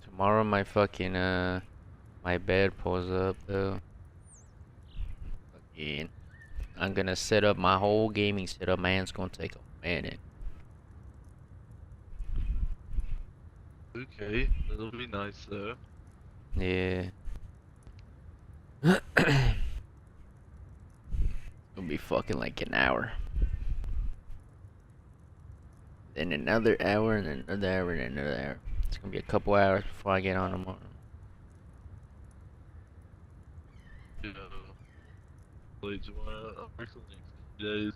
Tomorrow my fucking my bed pulls up though. Fucking I'm gonna set up my whole gaming setup, man. It's gonna take a minute. Okay, that'll be nice though. Yeah. It'll be fucking like an hour. Then another hour and then another hour and another hour. It's gonna be a couple hours before I get on tomorrow. You know, late tomorrow. I'm working the next 2 days.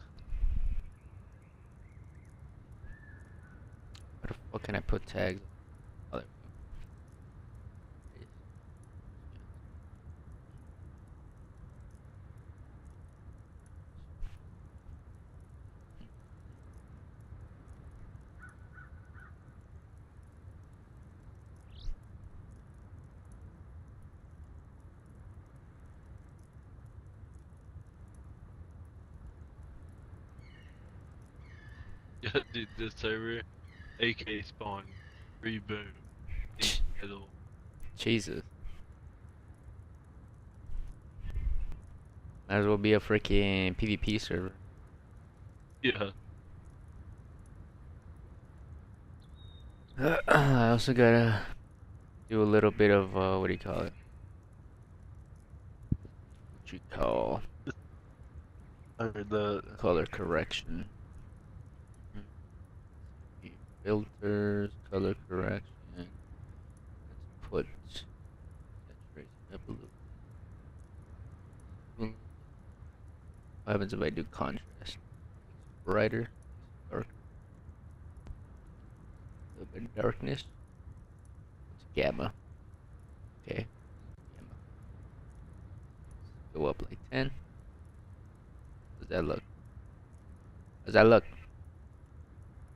Where the fuck can I put tags? Oh, there we go. Yeah, dude, this server, AK spawn, reboot, in middle. Jesus. Might as well be a freaking PvP server. Yeah, I also gotta do a little bit of what do you call it? What you call I heard that. color correction. Filters, color correction. Let's put saturation up a little. What happens if I do contrast? Brighter, darker, a little bit of darkness. What's gamma? Okay, gamma. Go up like 10. How does that look? How does that look?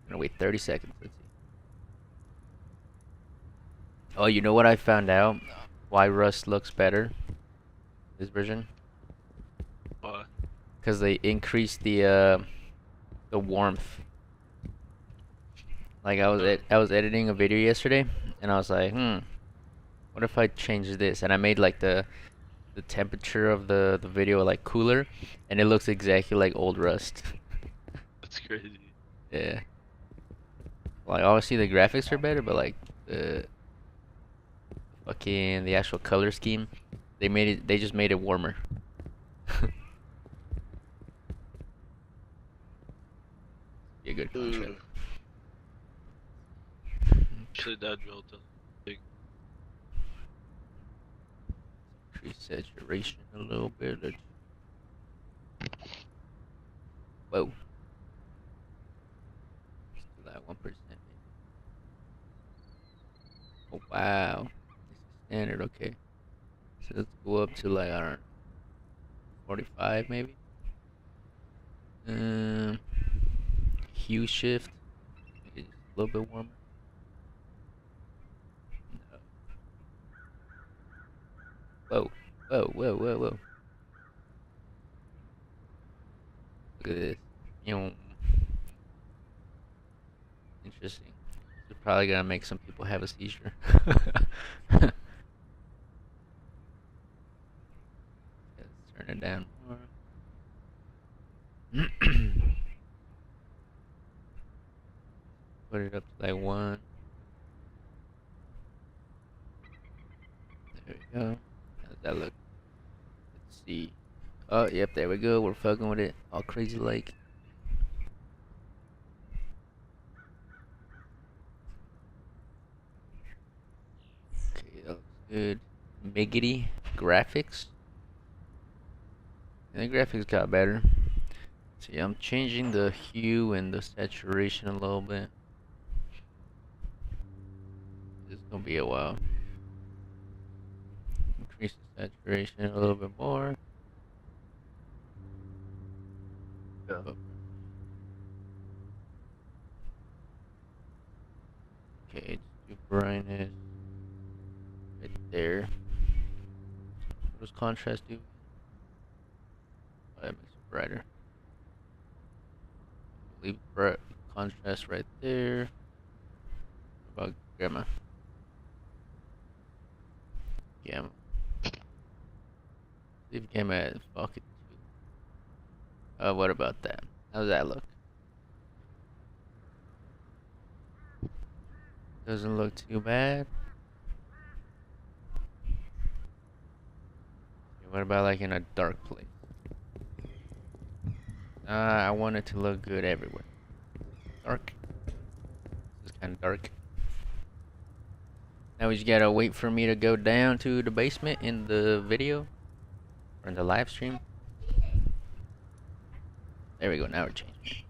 I'm gonna wait 30 seconds. Let's see. Oh, you know what I found out? Why Rust looks better this version? Why? Because they increased the warmth. Like Uh, I was editing a video yesterday, and I was like, what if I change this? And I made like the temperature of the video like cooler, and it looks exactly like old Rust. that's crazy. Yeah. Like obviously the graphics are better, but like the fucking the actual color scheme, they just made it warmer. Be a good contrast. Ugh. Actually, that drill doesn't take. Increase saturation a little bit. Whoa. Let's do that 1%. Oh wow. This is standard, okay. So let's go up to like I don't know, 45 maybe. Um, hue shift. Make it just a little bit warmer. No. Whoa, whoa, whoa, whoa, whoa. Look at this. You know, interesting. This is probably gonna make some people have a seizure. Let's turn it down more. Put it up to like 1. There we go. How does that look? Let's see. Oh, yep, there we go. We're fucking with it. All crazy like. Okay, that looks good. Miggity graphics. And the graphics got better. See, I'm changing the hue and the saturation a little bit. This is gonna be a while. Increase the saturation a little bit more. Yeah. Oh, okay, just do brightness right there. What does contrast do? Oh, that makes it brighter. Leave bright contrast right there. What about gamma? Gamma. Leave gamma at fucking 2. What about that? How's that look? Doesn't look too bad. What about like in a dark place? I want it to look good everywhere. Dark. This is kind of dark. Now we just gotta wait for me to go down to the basement in the video. Or in the live stream. There we go, now we're changing.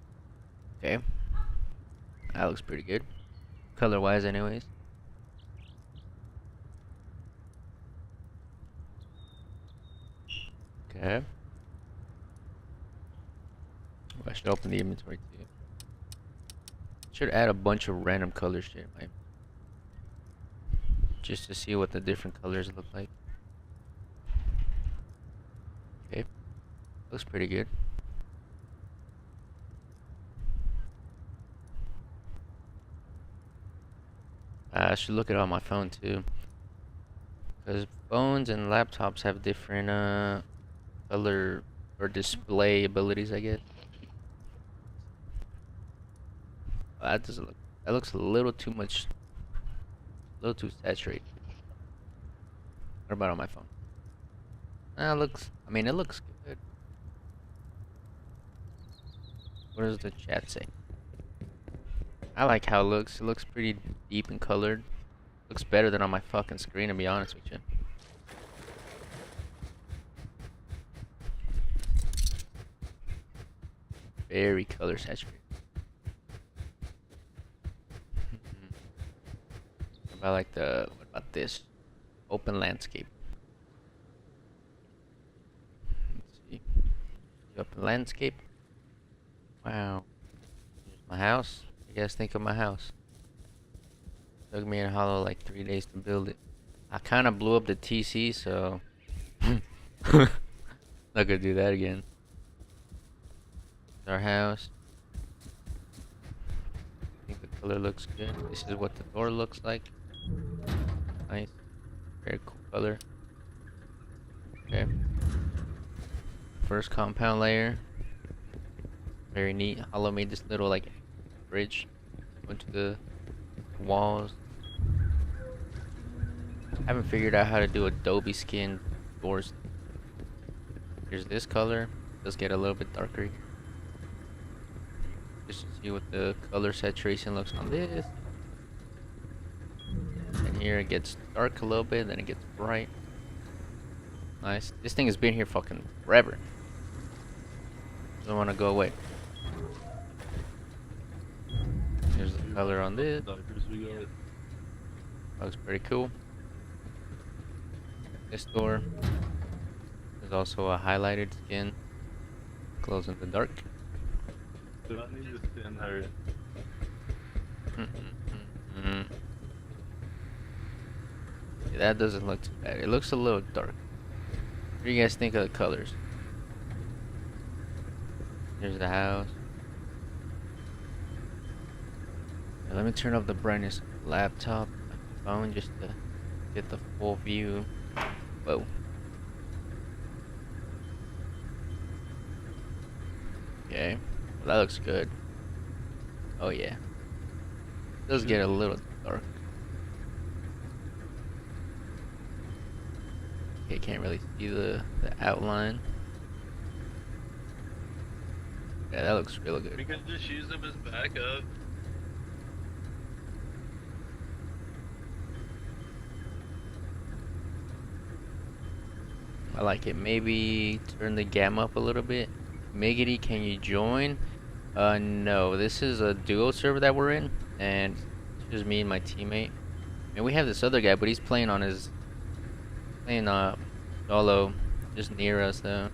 Okay. That looks pretty good. Color wise anyways. Okay. Oh, I should open the inventory too. Should add a bunch of random color shit, right? Just to see what the different colors look like. Okay. Looks pretty good. I should look it on my phone too. Because phones and laptops have different color or display abilities, I guess. That doesn't look. That looks a little too much. A little too saturated. What about on my phone? Looks. I mean, it looks good. What does the chat say? I like how it looks. It looks pretty deep and colored. Looks better than on my fucking screen, to be honest with you. Very color saturated. What about like the, what about this? Open landscape. Let's see. Open landscape. Wow. Here's my house. What do you guys think of my house? Took me and Hollow like 3 days to build it. I kind of blew up the TC, so not gonna do that again. Our house. I think the color looks good. This is what the door looks like. Nice. Very cool color. Okay. First compound layer. Very neat. Hollow made this little like bridge onto the walls. I haven't figured out how to do Adobe skin doors. Here's this color. Does get a little bit darker. Just to see what the color saturation looks on this. And here it gets dark a little bit, then it gets bright. Nice. This thing has been here fucking forever. Doesn't want to go away. Here's the color on this. Looks pretty cool. This door is also a highlighted skin. Glows in the dark. Do I need to send her? Yeah, that doesn't look too bad. It looks a little dark. What do you guys think of the colors? Here's the house. Now let me turn off the brightness of the laptop, my phone, just to get the full view. Whoa. Okay, well, that looks good. Oh yeah. It does get a little dark. Okay, can't really see the outline. Yeah, that looks real good. We could just use them as backup. I like it. Maybe turn the gamma up a little bit. Miggity, can you join? No. This is a duo server that we're in, and it's just me and my teammate. And we have this other guy, but he's playing on his solo, just near us though.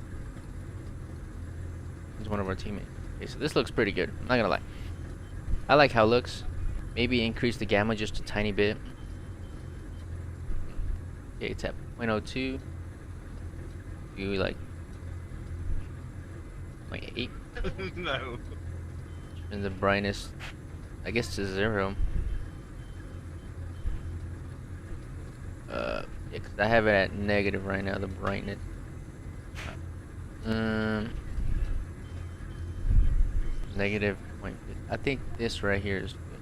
He's one of our teammates. Okay, so this looks pretty good. I'm not gonna lie. I like how it looks. Maybe increase the gamma just a tiny bit. Okay, it's at 0.02. Do like 0.8. No. And the brightness, I guess, to 0. Yeah, 'cause I have it at negative right now, the brightness. Um, negative point. I think this right here is good.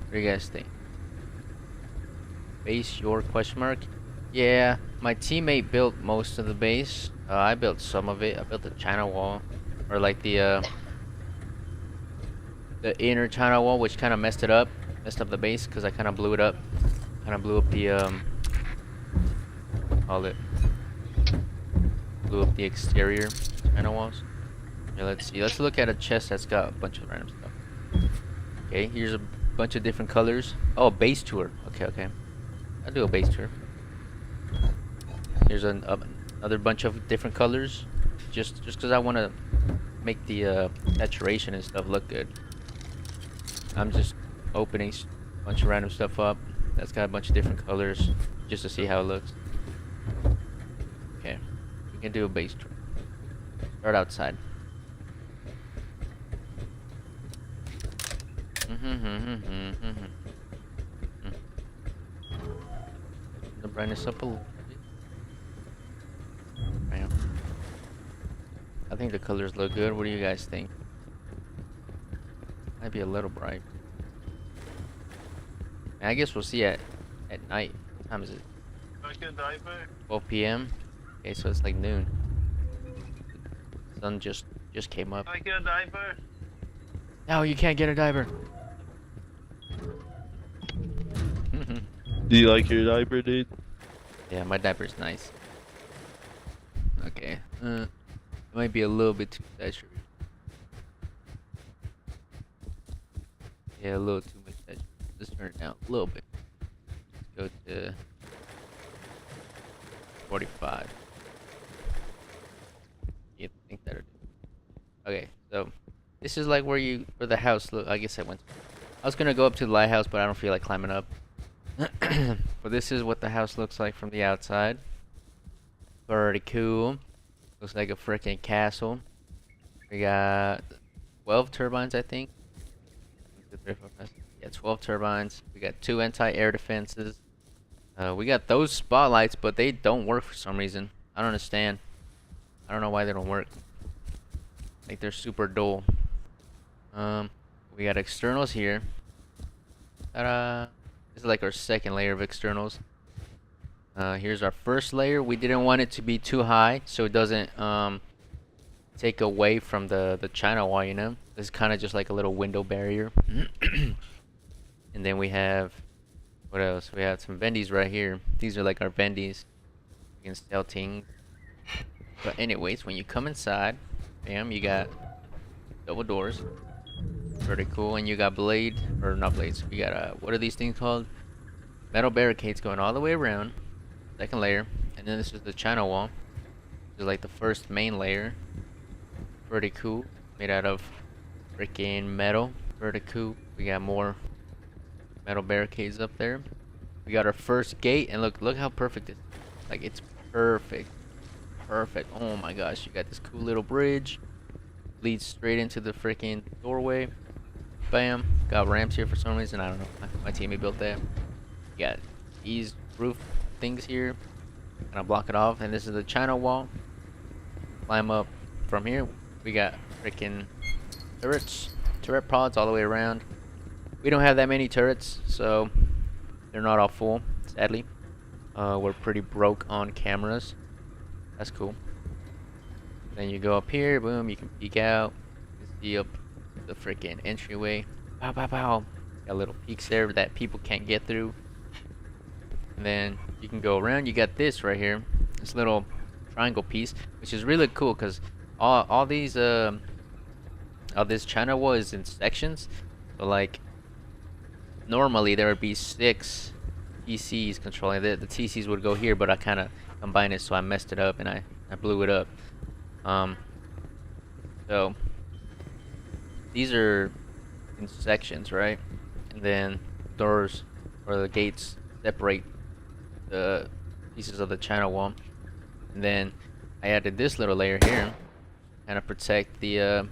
What do you guys think? Base your question mark? Yeah, my teammate built most of the base. I built some of it. I built the China wall, or like the inner China wall, which kind of messed up the base because I kind of blew it up. Kind of blew up the call it, blew up the exterior China walls. Yeah, let's see. Let's look at a chest that's got a bunch of random stuff. Okay, here's a bunch of different colors. Oh, base tour. Okay, okay. I'll do a base tour. Here's another bunch of different colors, just because I want to make the saturation and stuff look good. I'm just opening a bunch of random stuff up that's got a bunch of different colors just to see how it looks. Okay, we can do a base tour. Start outside. The brightness up a little bit. Bam. I think the colors look good. What do you guys think? Might be a little bright. I guess we'll see at night. What time is it? 12 p.m. Okay, so it's like noon. Sun just came up. I get a diaper. No, you can't get a diaper. Do you like your diaper, dude? Yeah, my diaper's nice. Okay. It might be a little bit too saturated. Yeah, a little too much saturated. Let's turn it down a little bit. Let's go to 45. You think that? Okay, so this is like where the house look. I guess I was gonna go up to the lighthouse, but I don't feel like climbing up. But this is what the house looks like from the outside. Pretty cool. Looks like a freaking castle. We got 12 turbines, I think. Yeah, 12 turbines. We got 2 anti-air defenses. We got those spotlights, but they don't work for some reason. I don't understand. I don't know why they don't work. Like they're super dull. We got externals here. Ta-da! This is like our second layer of externals. Here's our first layer. We didn't want it to be too high, so it doesn't take away from the China wall, you know? This is kind of just like a little window barrier. And then we have, what else? We have some vendies right here. These are like our vendies. You can sell things. But anyways, when you come inside, bam, you got double doors. Pretty cool. And you got blade, or not blades. We got what are these things called? Metal barricades going all the way around. Second layer. And then this is the China wall. This is like the first main layer. Pretty cool. Made out of freaking metal. Pretty cool. We got more metal barricades up there. We got our first gate, and look how perfect it is. Like it's perfect. Perfect. Oh my gosh, you got this cool little bridge. Leads straight into the freaking doorway. Bam. Got ramps here for some reason. I don't know. My teammate built that. You got these roof things here. And I block it off. And this is the China wall. Climb up from here. We got freaking turret pods all the way around. We don't have that many turrets, so they're not all full, sadly. We're pretty broke on cameras. That's cool. Then you go up here, boom, you can peek out. You can see up the freaking entryway. Pow, pow, pow. Got little peaks there that people can't get through. And then you can go around. You got this right here, this little triangle piece, which is really cool because all these all this China wall is in sections. So like normally there would be 6 TCs controlling the TCs would go here, but I kind of combined it, so I messed it up and I blew it up. So these are in sections, right? And then doors or the gates separate the pieces of the China wall. And then I added this little layer here, kind of protect the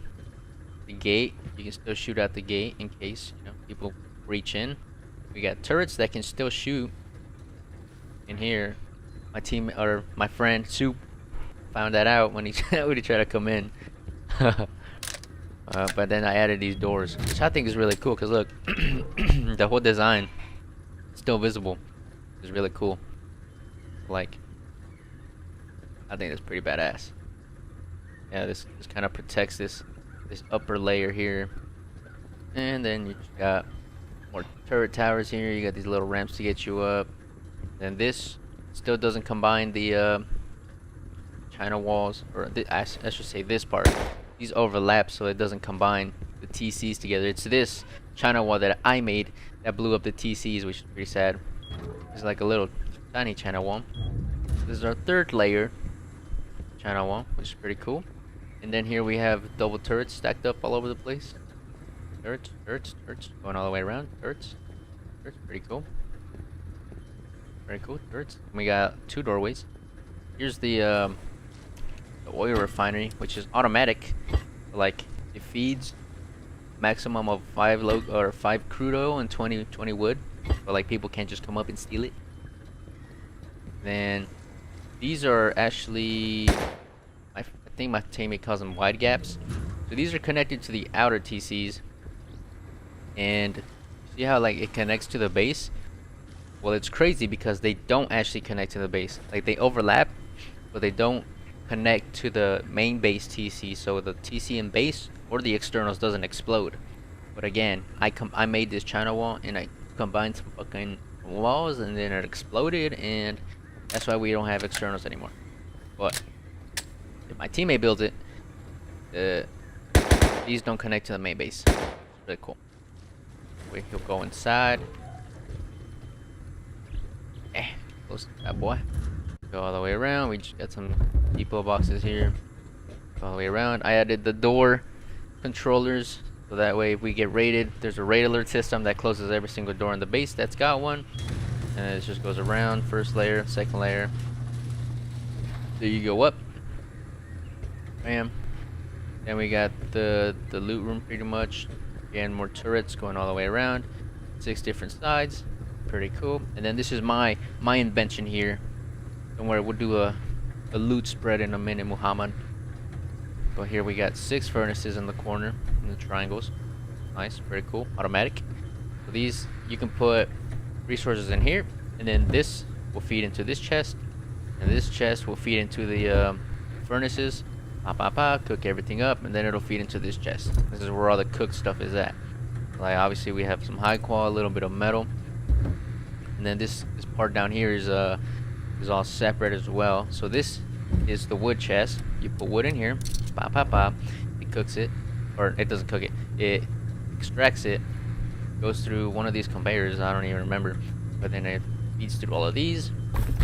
gate. You can still shoot out the gate in case, you know, people reach in. We got turrets that can still shoot in here. My team or my friend Soup found that out when he when he tried to come in. But then I added these doors, which I think is really cool. Cause look, the whole design is still visible. It's really cool. Like, I think that's pretty badass. Yeah, this kind of protects this upper layer here, and then you just got more turret towers here. You got these little ramps to get you up. Then this still doesn't combine the China walls, or I should say this part. These overlap, so it doesn't combine the TCs together. It's this China wall that I made that blew up the TCs, which is pretty sad. It's like a little tiny China wall. This is our third layer China wall, which is pretty cool. And then here we have double turrets stacked up all over the place. Turrets, turrets, turrets, going all the way around. Turrets, turrets, pretty cool. Very cool, turrets. And we got 2 doorways. Here's the oil refinery, which is automatic. Like, it feeds maximum of 5 crude oil and 20 wood. But like, people can't just come up and steal it. Then these are actually, I think my teammate calls them wide gaps. So these are connected to the outer TCs. And see how like it connects to the base? Well, it's crazy because they don't actually connect to the base. Like, they overlap, but they don't connect to the main base TC. So the TC in base or the externals doesn't explode. But again, I made this China wall and I combined some fucking walls, and then it exploded, and that's why we don't have externals anymore. But if my teammate builds it, these don't connect to the main base. It's really cool. Wait, he'll go inside. Close to that boy. Go all the way around. We just got some depot boxes here. Go all the way around. I added the door controllers, so that way if we get raided, there's a raid alert system that closes every single door in the base that's got one. And it just goes around. First layer, second layer. There you go up. Bam. Then we got the loot room pretty much. Again, more turrets going all the way around. 6 different sides. Pretty cool. And then this is my invention here. Don't worry, we'll do a loot spread in a minute, Muhammad. But here we got 6 furnaces in the corner, in the triangles. Nice, very cool. Automatic. So these, you can put resources in here, and then this will feed into this chest, and this chest will feed into the furnaces. Cook everything up, and then it'll feed into this chest. This is where all the cooked stuff is at. Like, obviously we have some high qual, a little bit of metal. And then this part down here is all separate as well. So this is the wood chest. You put wood in here, it cooks it, or it doesn't cook it. It extracts it, goes through one of these conveyors. I don't even remember, but then it feeds through all of these.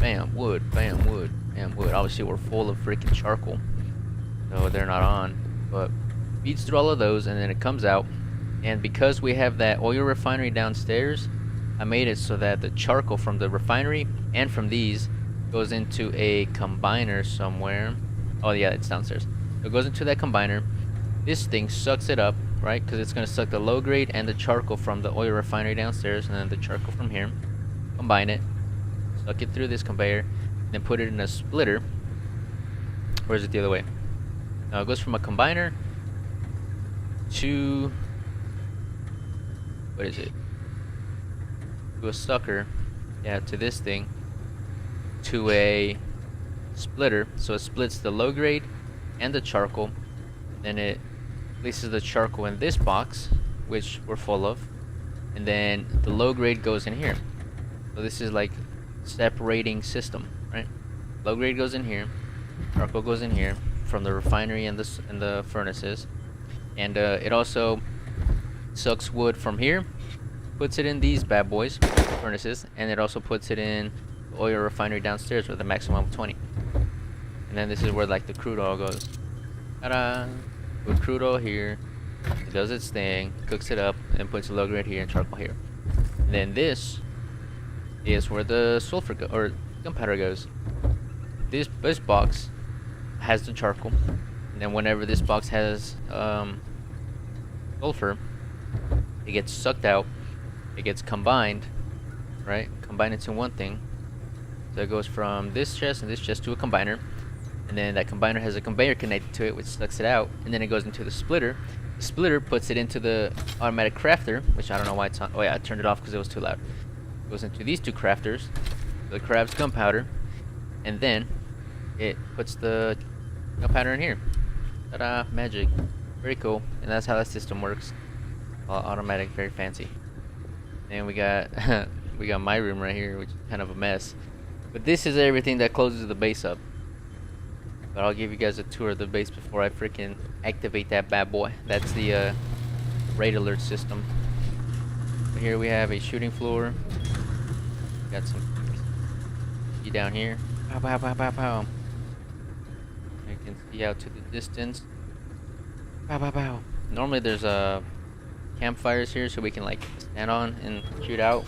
Bam, wood, bam, wood, bam, wood. Obviously we're full of freaking charcoal, so they're not on. But feeds through all of those, and then it comes out. And because we have that oil refinery downstairs, I made it so that the charcoal from the refinery and from these goes into a combiner somewhere. Oh yeah, it's downstairs. It goes into that combiner. This thing sucks it up, right? Because it's going to suck the low grade and the charcoal from the oil refinery downstairs, and then the charcoal from here. Combine it, suck it through this conveyor, and then put it in a splitter. Or is it the other way? Now it goes from a combiner to, what is it? To a sucker, yeah, to this thing, to a splitter. So it splits the low grade and the charcoal. Then it places the charcoal in this box, which we're full of, and then the low grade goes in here. So this is like separating system, right? Low grade goes in here, charcoal goes in here from the refinery and the furnaces, and it also sucks wood from here, puts it in these bad boys, furnaces, and it also puts it in the oil refinery downstairs with a maximum of 20. And then this is where like the crude oil goes. Ta-da! With crude oil here, it does its thing, cooks it up, and puts the low grade here and charcoal here. And then this is where the sulfur or gunpowder goes. This box has the charcoal, and then whenever this box has sulfur, it gets sucked out. It gets combined, right? Combined into one thing. that goes from this chest and this chest to a combiner, and then that combiner has a conveyor connected to it, which sucks it out, and then it goes into the splitter. The splitter puts it into the automatic crafter, which I don't know why it's on. Oh yeah, I turned it off because it was too loud. It goes into these two crafters, the crab's gunpowder, and then it puts the gunpowder in here. Ta-da! Magic. Very cool. And that's how that system works. All automatic, very fancy. And we got we got my room right here, which is kind of a mess. But this is everything that closes the base up. But I'll give you guys a tour of the base before I freaking activate that bad boy. That's the raid alert system. But here we have a shooting floor. Got some down here. Pow pow pow pow pow. You can see out to the distance. Pow pow pow. Normally there's campfires here so we can like stand on and shoot out.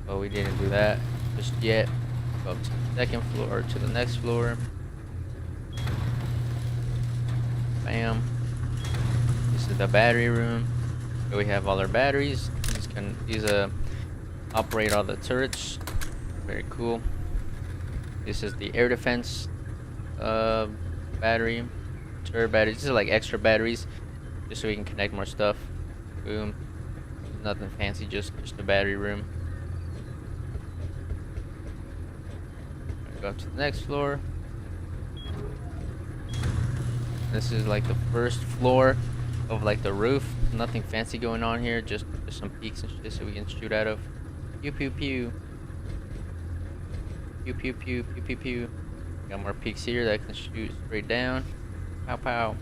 But we didn't do that just yet. Go up to the second floor or to the next floor. Bam. This is the battery room. Here we have all our batteries. These operate all the turrets. Very cool. This is the air defense battery. Turret batteries. These are like extra batteries, just so we can connect more stuff. Boom. Nothing fancy, just a battery room. Go up to the next floor. This is like the first floor of like the roof. Nothing fancy going on here, just some peaks and shit so we can shoot out of. Pew pew pew. Pew pew pew pew pew pew. Got more peaks here that can shoot straight down. Pow pow.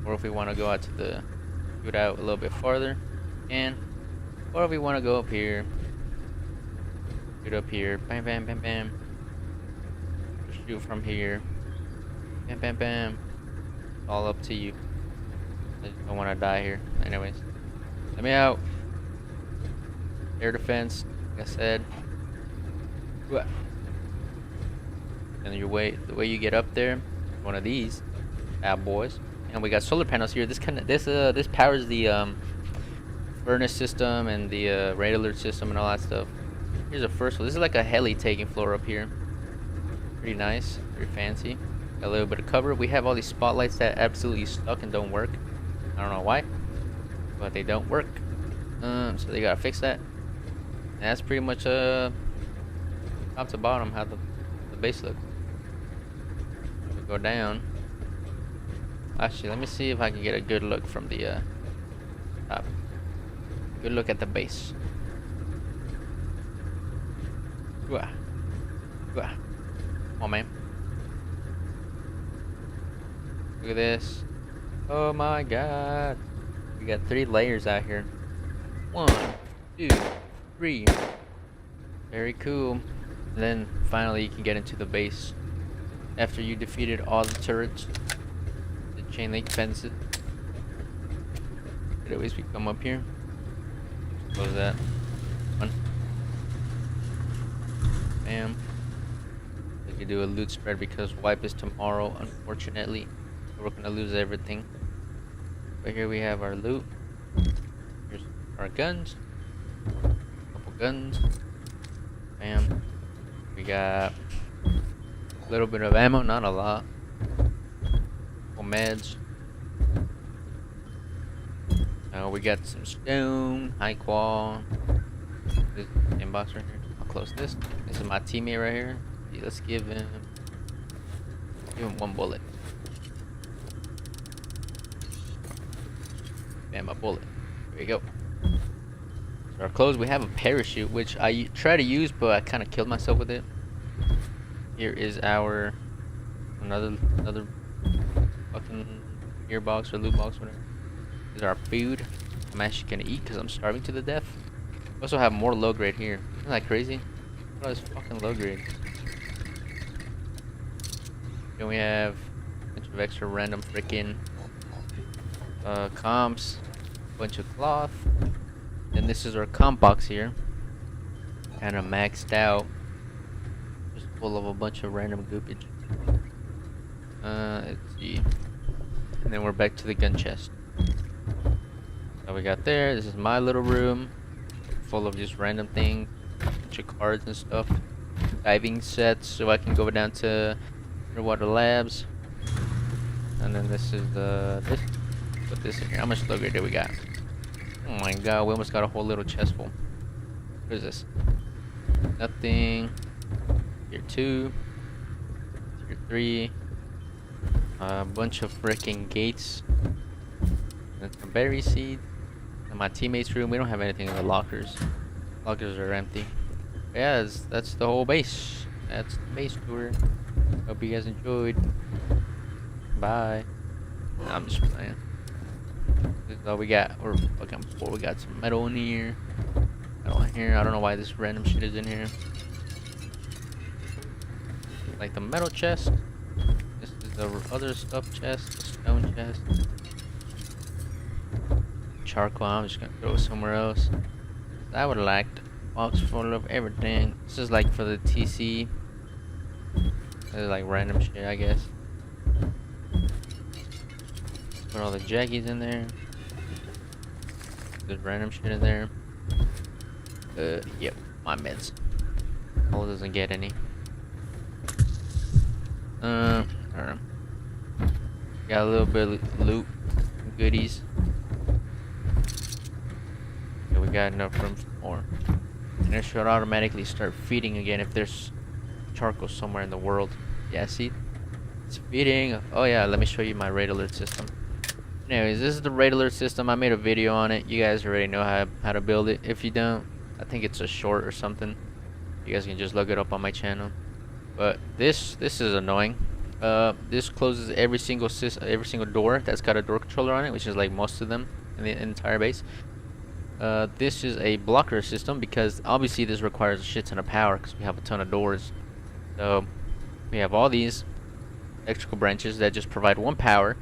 Or if we want to go out to the shoot out a little bit farther, and or if we want to go up here, shoot up here, bam bam bam bam. Shoot from here, bam bam bam. All up to you. I just don't want to die here. Anyways, let me out. Air defense, like I said. And the way you get up there, one of these bad boys. And we got solar panels here. This powers the furnace system and the raid alert system and all that stuff. Here's the first one. This is like a heli taking floor up here. Pretty nice, very fancy. Got a little bit of cover. We have all these spotlights that absolutely suck and don't work. I don't know why, but they don't work. So they gotta fix that. And that's pretty much top to bottom how the base looks. We go down. Actually, let me see if I can get a good look from the top. Good look at the base. Come on, man. Look at this. Oh my god. We got 3 layers out here. 1, 2, 3. Very cool. And then finally you can get into the base. After you defeated all the turrets. The chain link fences. Anyways, we come up here. Close that. 1. Bam. We can do a loot spread because wipe is tomorrow, unfortunately. We're gonna lose everything. But here we have our loot. Here's our guns. Couple guns. Bam. We got a little bit of ammo, not a lot. Couple meds. We got some stone, high qual. This inbox right here. I'll close this. This is my teammate right here. Let's give him 1 bullet. Bam, a bullet. There you go. So our clothes, we have a parachute, which I try to use, but I kind of killed myself with it. Here is our another fucking gearbox or loot box, whatever. This is our food. I'm actually gonna eat because I'm starving to the death. We also have more low grade here. Isn't that crazy? Look at all this fucking low grade. Then we have a bunch of extra random freaking comps, bunch of cloth. Then this is our comp box here, kind of maxed out, just full of a bunch of random goopage. Let's see. And then we're back to the gun chest. So we got there. This is my little room, full of just random things, bunch of cards and stuff. diving sets so I can go down to Underwater Labs. And then this is this. Put this in here. How much logo do we got? Oh my god, we almost got a whole little chest full. What is this? Nothing. Tier 2. Tier 3. A bunch of freaking gates. And some berry seeds. In my teammates' room, we don't have anything in the lockers. Lockers are empty. But yeah, that's the whole base. That's the base tour. Hope you guys enjoyed. Bye. Nah, I'm just playing. This is all we got. Or fucking four. We got some metal in here. Metal in here. I don't know why this random shit is in here. Like the metal chest. This is the other stuff chest. The stone chest. Charcoal. I'm just gonna throw it somewhere else. I would like a box full of everything. This is like for the TC. This is like random shit, I guess. Put all the jackies in there. There's random shit in there. Yep, my meds. All doesn't get any. I don't know. Got a little bit of loot, goodies. Okay, we got enough room for more. And it should automatically start feeding again if there's charcoal somewhere in the world. Yeah, see? It's feeding. Oh yeah, let me show you my raid alert system. Anyways, this is the raid alert system. I made a video on it. You guys already know how to build it. If you don't, I think it's a short or something. You guys can just look it up on my channel. But this is annoying. This closes every single door that's got a door controller on it, which is like most of them in the entire base. This is a blocker system because obviously this requires a shit ton of power because we have a ton of doors. So we have all these electrical branches that just provide one power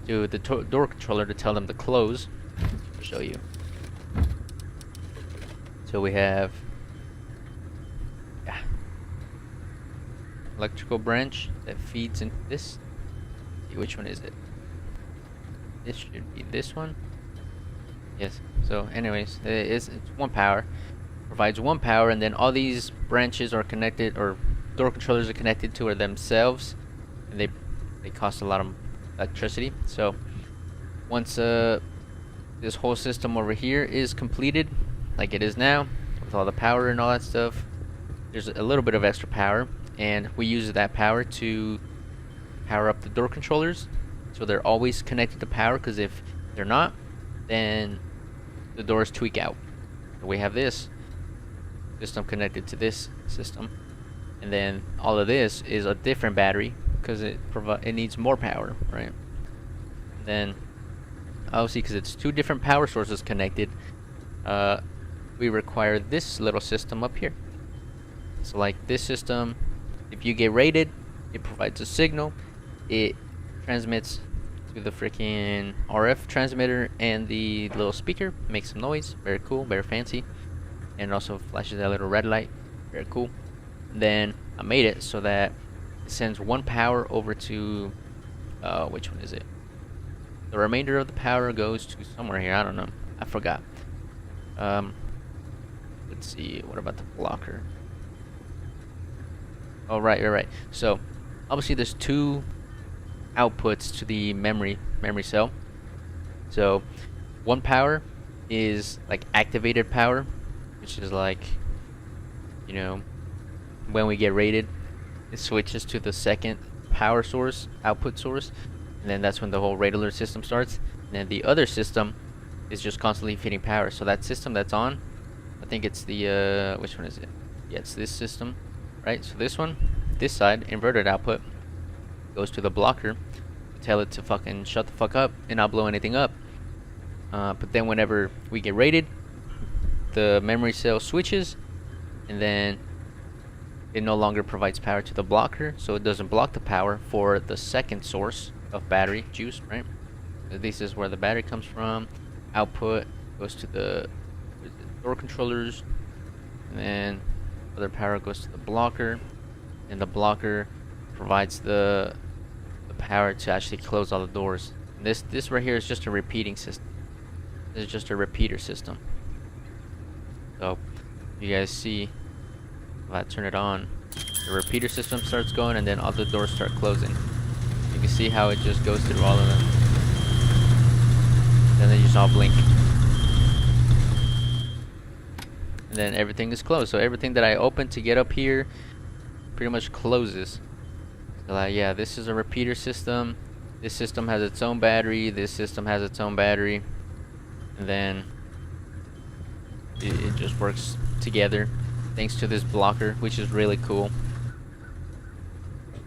to the door controller to tell them to close. I'll show you. So we have electrical branch that feeds into this. See, which one is it? This should be this one. Yes. So anyways, it's one power. Provides one power, and then all these branches are connected, or door controllers are connected to themselves, and they cost a lot of electricity. So once this whole system over here is completed, like it is now, with all the power and all that stuff, there's a little bit of extra power, and we use that power to power up the door controllers, so they're always connected to power, because if they're not, then the doors tweak out. So we have this system connected to this system, and then all of this is a different battery because it needs more power, right? And then obviously, because it's two different power sources connected, we require this little system up here. So like this system, if you get raided, it provides a signal. It transmits to the freaking RF transmitter and the little speaker, makes some noise. Very cool, very fancy. And also flashes that little red light. Very cool. Then I made it so that it sends one power over to which one is it? The remainder of the power goes to somewhere here. I don't know. I forgot. Let's see. What about the blocker? Oh, right. So obviously there's two outputs to the memory cell. So one power is like activated power, which is like, you know, when we get raided, it switches to the second power source, output source, and then that's when the whole raid alert system starts. And then the other system is just constantly feeding power. So that system that's on, I think it's the which one is it? Yeah, it's this system, right? So this one, this side, inverted output, goes to the blocker to tell it to fucking shut the fuck up and not blow anything up. But then whenever we get raided, the memory cell switches, and then it no longer provides power to the blocker, so it doesn't block the power for the second source of battery juice, right? So this is where the battery comes from. Output goes to the door controllers, and then other power goes to the blocker, and the blocker provides the power to actually close all the doors. And this right here is just a repeating system. This is just a repeater system. So you guys see, if I turn it on, the repeater system starts going, and then all the doors start closing. You can see how it just goes through all of them. Then they just all blink. And then everything is closed. So everything that I open to get up here pretty much closes. So like, yeah, this is a repeater system. This system has its own battery. This system has its own battery. And then it just works together thanks to this blocker, which is really cool.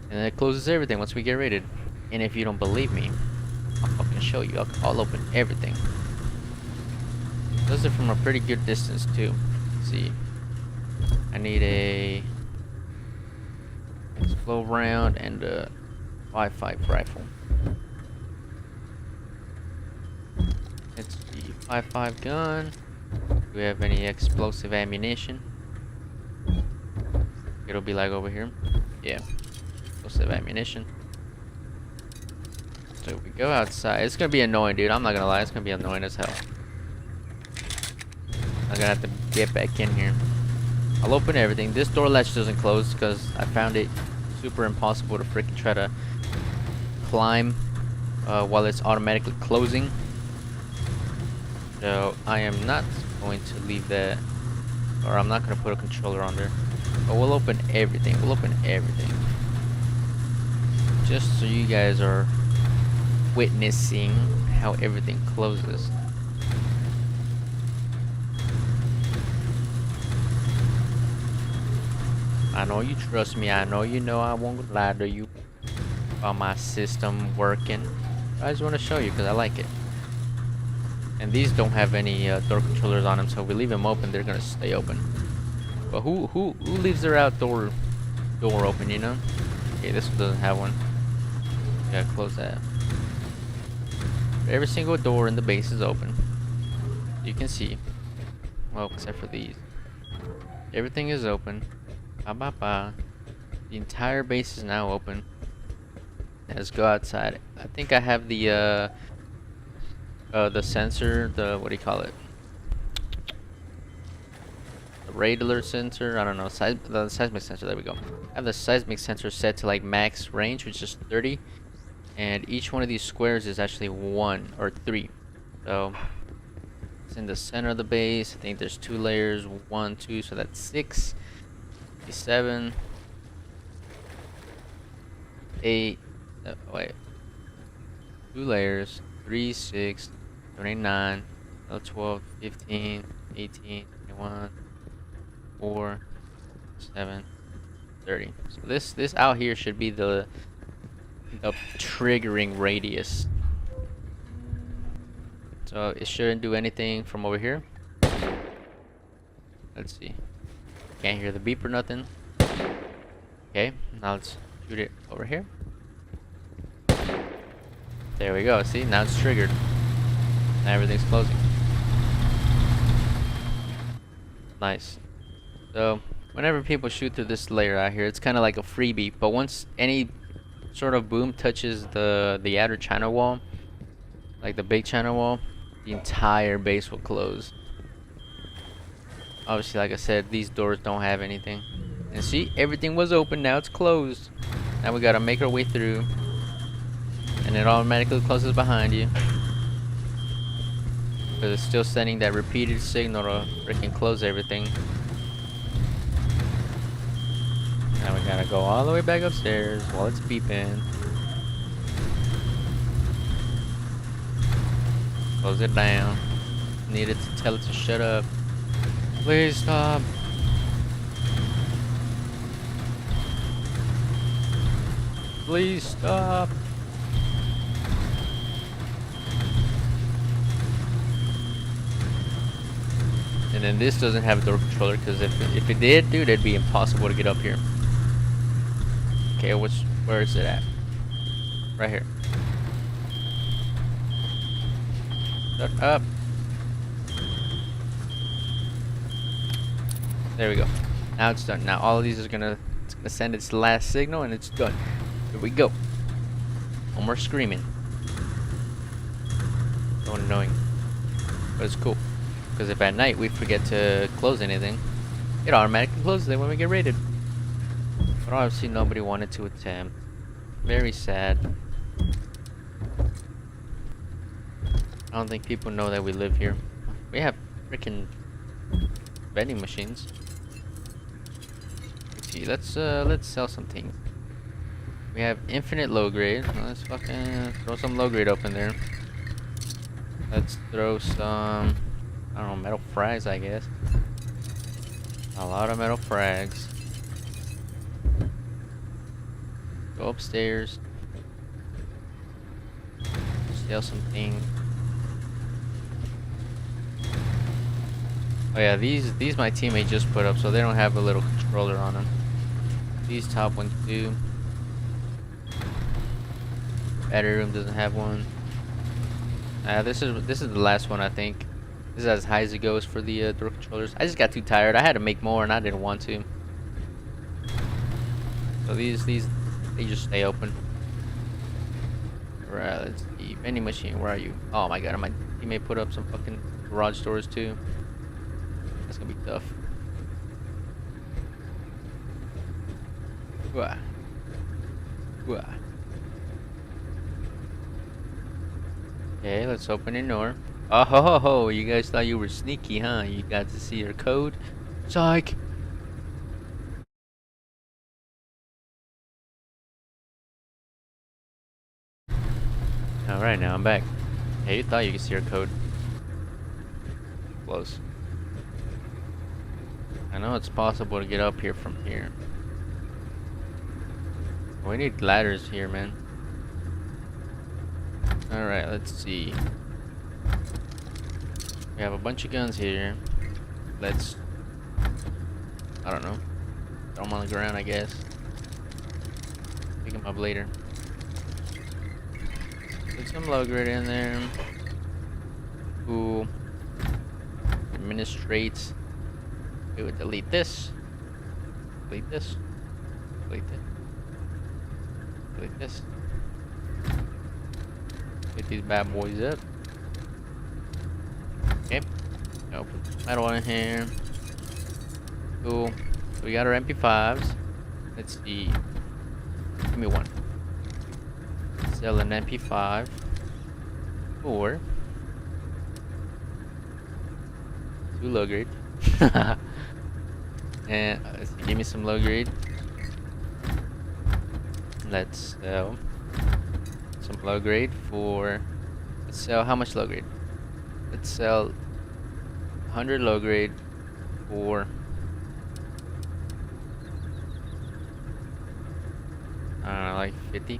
And then it closes everything once we get rated. And if you don't believe me, I'll fucking show you. I'll open everything. Those are from a pretty good distance too. Let's see, I need a explode round and a 5.5 rifle. It's the 5.5 gun. Do we have any explosive ammunition? It'll be like over here. Yeah, explosive ammunition. So we go outside. It's gonna be annoying, dude. I'm not gonna lie. It's gonna be annoying as hell. I'm gonna have to get back in here. I'll open everything. This door latch doesn't close because I found it super impossible to freaking try to climb while it's automatically closing. So I am not going to leave that, or I'm not gonna put a controller on there. But we'll open everything. We'll open everything. Just so you guys are witnessing how everything closes. I know you trust me. I know you know I won't lie to you about my system working. I just want to show you because I like it. And these don't have any door controllers on them, so if we leave them open, they're gonna stay open. But who leaves their outdoor door open? You know? Okay, this one doesn't have one. Gotta close that. Every single door in the base is open. You can see. Well, except for these. Everything is open. The entire base is now open. Let's go outside. I think I have the sensor, what do you call it? The radar sensor, I don't know, the seismic sensor, there we go. I have the seismic sensor set to like max range, which is 30. And each one of these squares is actually 1 or 3. So it's in the center of the base. I think there's 2 layers, 1, 2, so that's 6. 7, 8, wait, 2 layers, 3, 6, 29, 12, 15, 18, 21, 4, 7, 30. So this out here should be the triggering radius. So it shouldn't do anything from over here. Let's see. Can't hear the beep or nothing. Okay, now let's shoot it over here. There we go. See, now it's triggered. Now everything's closing. Nice. So whenever people shoot through this layer out here, it's kind of like a freebie. But once any sort of boom touches the outer channel wall, like the big channel wall, the entire base will close. Obviously, like I said, these doors don't have anything. And see, everything was open, now it's closed. Now we gotta make our way through. And it automatically closes behind you. Because it's still sending that repeated signal to freaking close everything. Now we gotta go all the way back upstairs while it's beeping. Close it down. Needed to tell it to shut up. Please stop. Please stop. And then this doesn't have a door controller because if it did, dude, it'd be impossible to get up here. Okay, where is it at? Right here. Shut up. There we go. Now it's done. Now all of these it's gonna send its last signal and it's done. Here we go. No more screaming. So annoying. But it's cool. Because if at night we forget to close anything, it automatically closes it when we get raided. But obviously nobody wanted to attempt. Very sad. I don't think people know that we live here. We have freaking vending machines. Let's see. Let's sell some things. We have infinite low grade. Let's fucking throw some low grade up in there. Let's throw some, I don't know, metal frags, I guess. A lot of metal frags. Go upstairs. Sell some things. Oh yeah, these my teammate just put up, so they don't have a little controller on them. These top ones do. Battery room doesn't have one. This is the last one, I think. This is as high as it goes for the door controllers. I just got too tired. I had to make more, and I didn't want to. So these they just stay open. Right, let's see. Vending machine, where are you? Oh my god, my teammate put up some fucking garage doors too. That's gonna be tough. Wah. Wah. Okay, let's open your door. Oh ho ho ho! You guys thought you were sneaky, huh? You got to see your code? Psych! Alright, now I'm back. Hey, you thought you could see your code. Close. I know it's possible to get up here from here. We need ladders here, man. Alright, let's see. We have a bunch of guns here. Let's, I don't know, throw them on the ground, I guess. Pick them up later. Put some low grade in there. Cool. Administrate. We would delete this. Delete this. Delete this. Delete this. Get these bad boys up. Okay. Now put the metal in here. Cool. So we got our MP5s. Let's see. Give me one. Sell an MP5 or 2 low grade. And let's see, give me some low grade. Let's sell some low grade for. Let's sell how much low grade? Let's sell 100 low grade for. I don't know, like 50.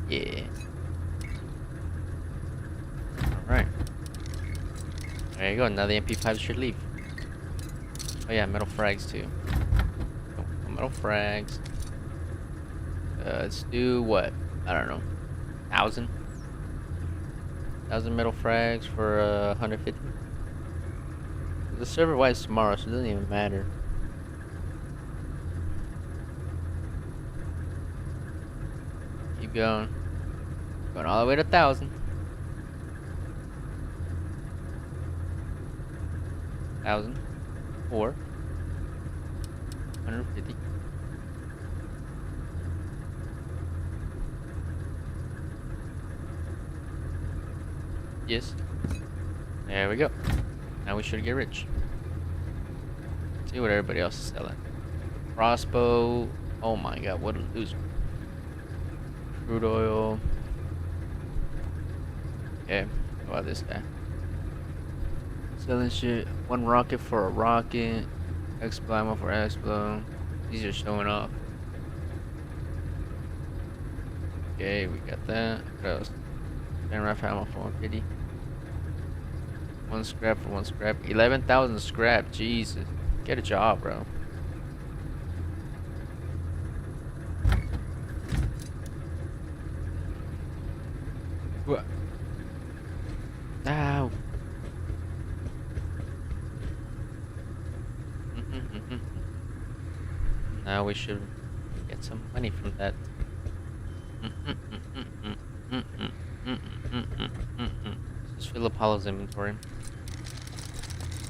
Yeah. Alright. There you go, now the MP5 should leave. Oh yeah, metal frags too. Oh, metal frags. Let's do what? I don't know. 1,000 metal frags for 150. The server wipes tomorrow, so it doesn't even matter. Keep going. Going all the way to 1,000. 1,000 or 150. Yes. There we go. Now we should get rich. See what everybody else is selling. Crossbow. Oh my god, what a loser. Crude oil. Okay, how about this guy? Selling shit. 1 rocket for a rocket. Explo ammo for explo. These are showing off. Okay, we got that. What else? 10 rifle ammo for 150. 1 scrap for 1 scrap. 11,000 scrap. Jesus. Get a job, bro. What? Ow. Now we should get some money from that. Let's fill up Hollow's inventory.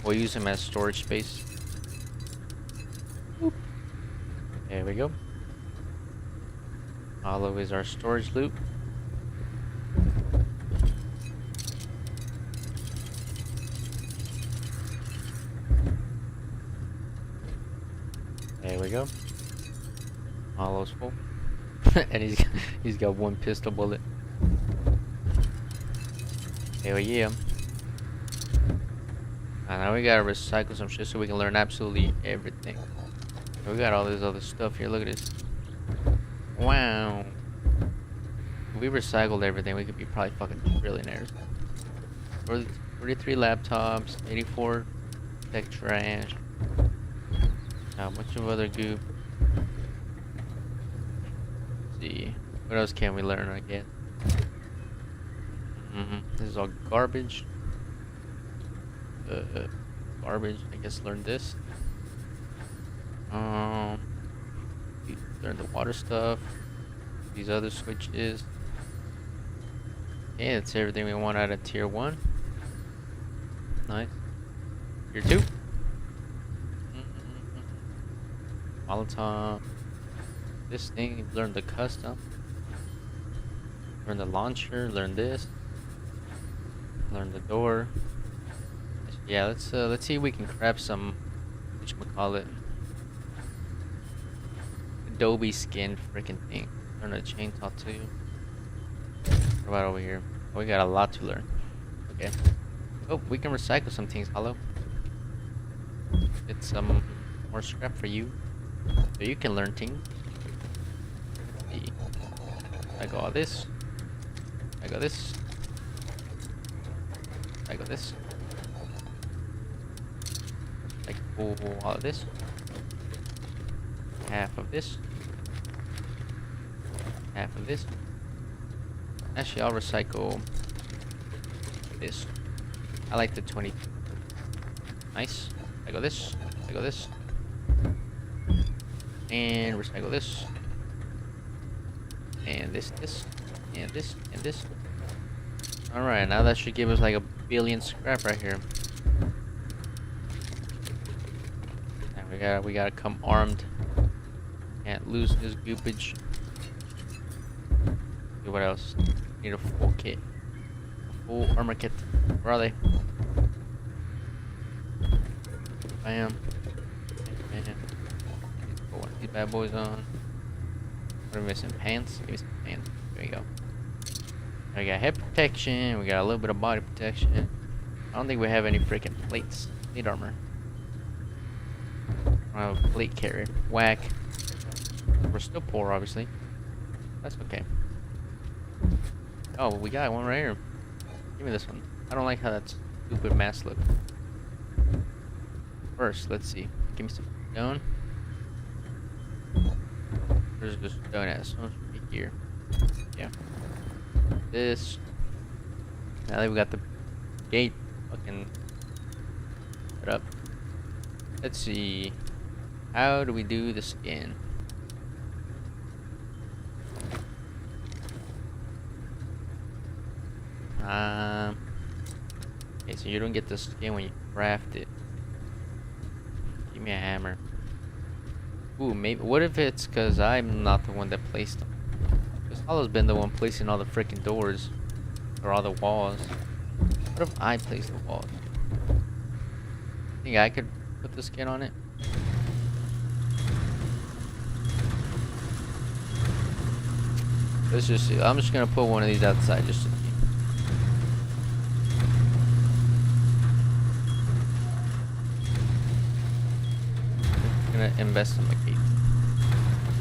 We'll use him as storage space. There we go. Hollow is our storage loop. There we go. Hollow's full. And he's got one pistol bullet. Hell yeah. And now we gotta recycle some shit so we can learn absolutely everything. We got all this other stuff here. Look at this. Wow. If we recycled everything, we could be probably fucking trillionaires. 43 laptops, 84 tech trash. A bunch of other goop. Let's see. What else can we learn, I guess? This is all garbage. Garbage. I guess learn this. Learn the water stuff. These other switches. Yeah, that's everything we want out of tier 1. Nice. Tier 2. Molotov. This thing, learn the custom. Learn the launcher, learn this. Learn the door. Yeah, let's see if we can grab some, whatchamacallit, Adobe skin freaking thing. Learn a chainsaw too. What about over here? Oh, we got a lot to learn. Okay. Oh, we can recycle some things, Hollow. Get some more scrap for you. So you can learn things. Let's see. I got all this. I got this. I got this. Like all of this. Half of this. Half of this. Actually, I'll recycle this. I like the 20. Nice. I got this. I got this. And recycle this. And this. And this. And this. Alright, now that should give us like a billion scrap right here. Now we gotta come armed. Can't lose this goopage. See what else? Need a full kit. A full armor kit. Where are they? Bam. Bam. Put one of these bad boys on. What are we missing? Pants? Give me some pants. There you go. We got head protection. We got a little bit of body protection. I don't think we have any freaking plates. Need armor. I don't have a plate carrier. Whack. We're still poor, obviously. That's okay. Oh, we got one right here. Give me this one. I don't like how that stupid mask looks. First, let's see. Give me some stone. Where's the stone at? Stone should be here. Yeah. This. Now that we got the gate fucking set up. Let's see. How do we do the skin? Okay, so you don't get the skin when you craft it. Give me a hammer. Ooh, maybe. What if it's because I'm not the one that placed them? Because Hollow's been the one placing all the freaking doors. Or all the walls. What if I place the walls? Think I could put the skin on it? Let's just see. I'm just gonna put one of these outside just to see. Gonna investigate.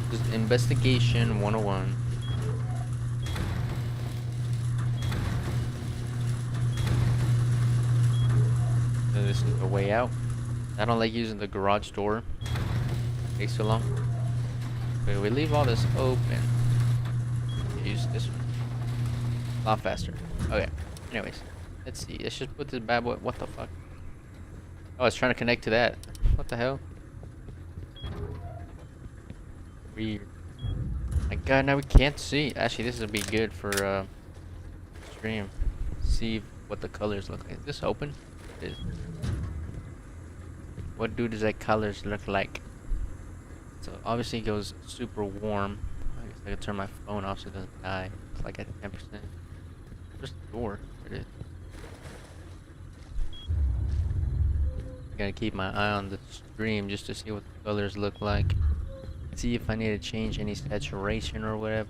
Just investigation 101. So this is the way out. I don't like using the garage door. It takes so long. Okay, we leave all this open. Use this one. A lot faster. Okay. Anyways, let's see. Let's just put this bad boy. What the fuck? Oh, it's trying to connect to that. What the hell? Weird. My god, now we can't see. Actually, this would be good for stream. See what the colors look like. Is this open? It is. What does that colors look like? So obviously it goes super warm. I guess I could turn my phone off so it doesn't die. It's like at 10%. Where's the door? There it is. Gotta keep my eye on the stream just to see what the colors look like. See if I need to change any saturation or whatever.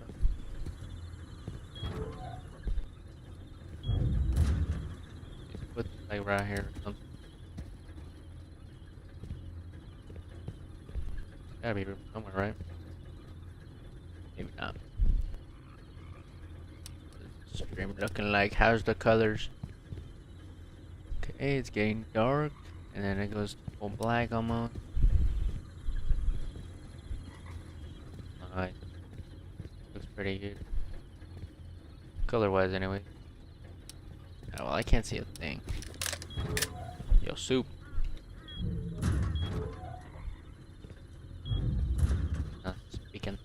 Put like right here or something. Gotta be room somewhere, right? Maybe not. What's the stream looking like? How's the colors? Okay, it's getting dark, and then it goes full black almost. Alright, looks pretty good. Color-wise, anyway. Oh, well, I can't see a thing. Yo, soup. Not speaking.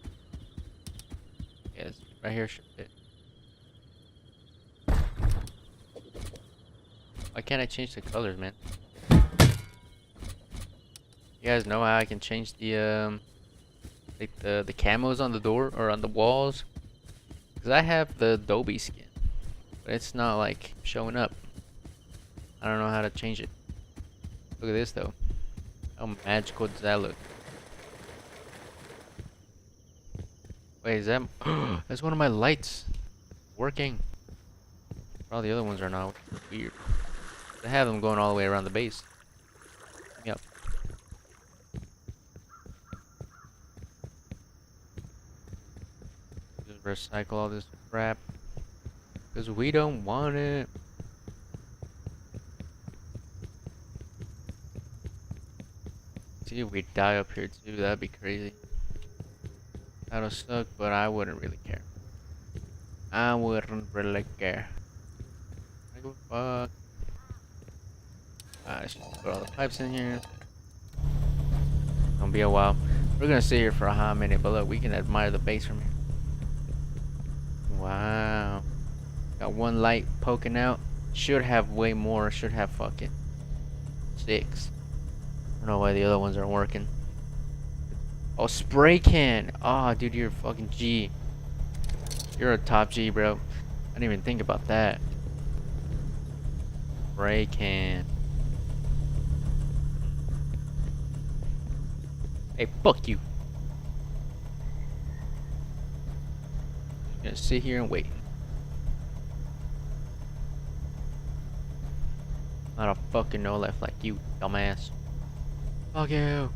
Yes, right here should fit. Why can't I change the colors, man? You guys know how I can change the like the camos on the door or on the walls? Cause I have the Adobe skin, but it's not like showing up. I don't know how to change it. Look at this though. How magical does that look? Wait, is that? That's one of my lights working. All the other ones are not. Weird. They have them going all the way around the base. Yep. Just recycle all this crap. Because we don't want it. See if we die up here too, that'd be crazy. That'll suck, but I wouldn't really care. I wouldn't really care. I go fuck. I should put all the pipes in here. Gonna be a while. We're gonna sit here for a hot minute, but look, we can admire the base from here. Wow. Got one light poking out. Should have way more. Should have fucking 6. I don't know why the other ones aren't working. Oh, spray can. Oh, dude, you're a fucking G. You're a top G, bro. I didn't even think about that. Spray can. Hey, fuck you. Just gonna sit here and wait. I don't fucking know left like you, dumbass. Fuck you.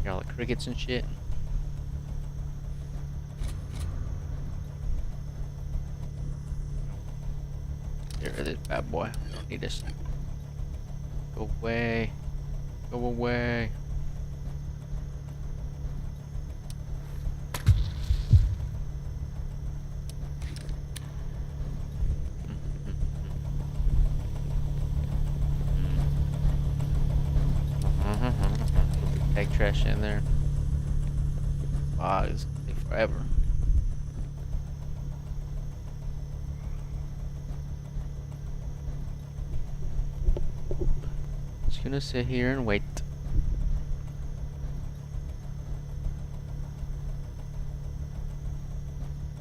Hear all the crickets and shit. Here it is, bad boy. Don't need this. Go away. Go away. Take trash in there. Wow, it's gonna take forever. Just gonna sit here and wait.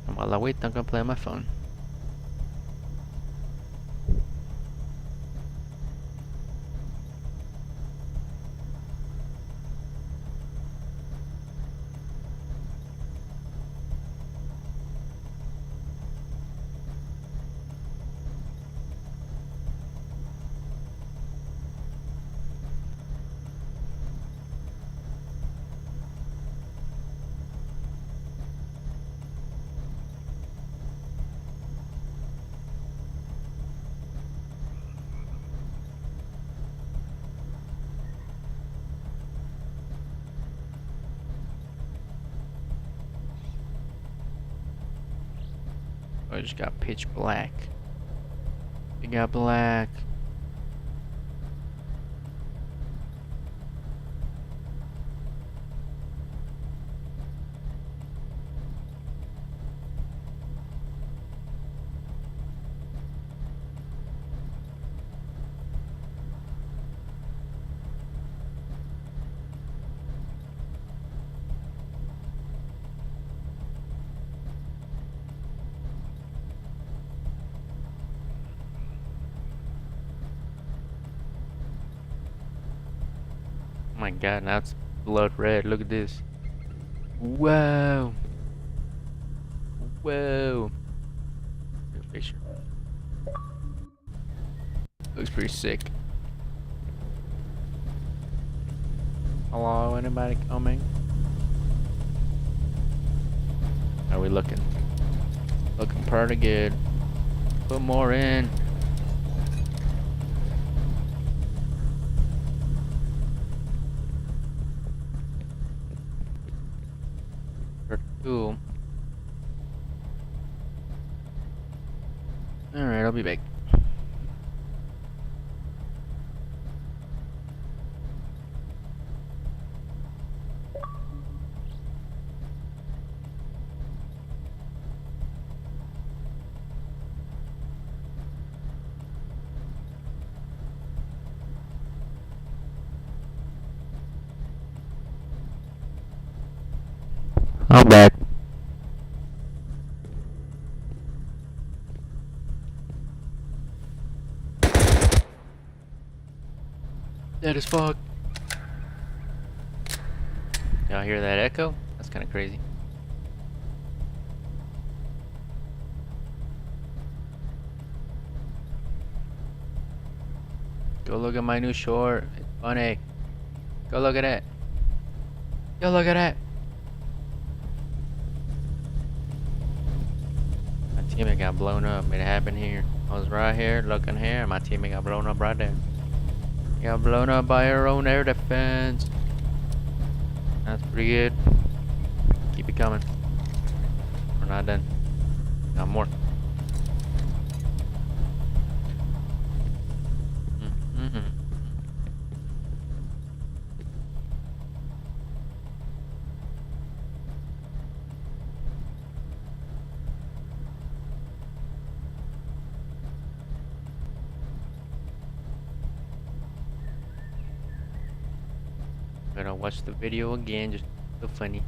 And while I wait, I'm gonna play on my phone. I just got pitch black. It got black. my god, now it's blood red. Look at this. Whoa. Whoa. Take a picture. Looks pretty sick. Hello, anybody coming? How are we looking? Looking pretty good. Put more in. Pretty cool. Alright, I'll be back. I'm back. Dead as fuck. Y'all hear that echo? That's kind of crazy. Go look at my new short. It's funny. Go look at it. Go look at it. My teammate got blown up. It happened here. I was right here looking here. My teammate got blown up right there. He got blown up by our own air defense. That's pretty good. Keep it coming. We're not done. Got more. Mm-hmm. Gonna watch the video again, just so funny.